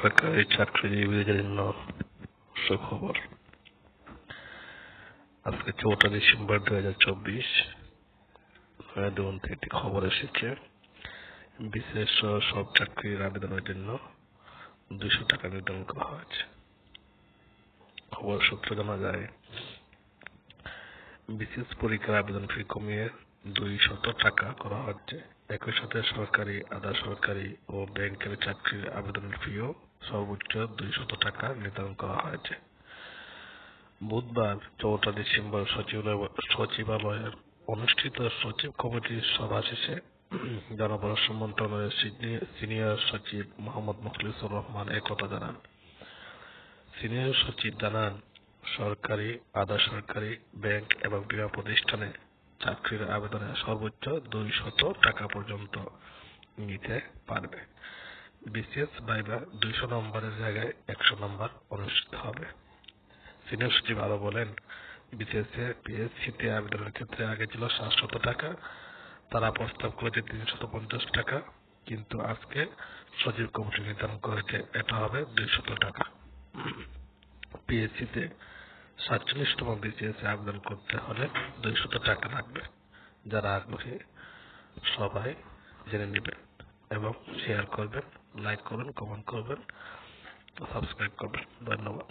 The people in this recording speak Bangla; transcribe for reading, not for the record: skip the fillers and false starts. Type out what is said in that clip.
সরকারি চাকরিজীবীদের জন্য সুখবর। আজকে 4 ডিসেম্বর 2024 নয়াদিগন্ত থেকে একটি খবর এসেছে। বিশেষ সব চাকরির আবেদনের জন্য 200 টাকা নির্ধারণ করা হয়েছে। খবর সূত্রে জানা যায়, বিশেষ পরীক্ষার আবেদন ফি কমিয়ে 200 টাকা করা হচ্ছে। একই সাথে সরকারি, আধা সরকারি ও ব্যাংকের চাকরির আবেদনের ফিও সর্বোচ্চ 200 টাকা নির্ধারণ করা হয়েছে। বুধবার 4 ডিসেম্বর সচিবালয়ের অনুষ্ঠিত সচিব কমিটির সভা শেষে জনপ্রশাসন মন্ত্রণালয়ের সিনিয়র সচিব মোহাম্মদ মুখলিসুর রহমান একথা জানান। সিনিয়র সচিব জানান, সরকারি, আধা সরকারি, ব্যাংক এবং বীমা প্রতিষ্ঠানে চাকরির আবেদনে সর্বোচ্চ 200 টাকা পর্যন্ত নিতে পারবে। বিসিএস ভাইভা 200 নম্বরের জায়গায় 100 নম্বর অনুষ্ঠিত হবে। সিনিয়র সচিব আরো বলেন, পিএসসিতে আবেদনের ক্ষেত্রে আগে ছিল 700 টাকা, তারা প্রস্তাব করেছে 350 টাকা, কিন্তু আজকে সচিব কমিটি নির্ধারণ করেছে এটা হবে 200 টাকা। পিএসসিতে 47তম বিসিএস আবেদন করতে হলে 200 টাকা লাগবে। যারা আগ্রহী সবাই জেনে নেবেন এবং শেয়ার করবেন, লাইক করবেন, কমেন্ট করবেন, সাবস্ক্রাইব করবেন। ধন্যবাদ।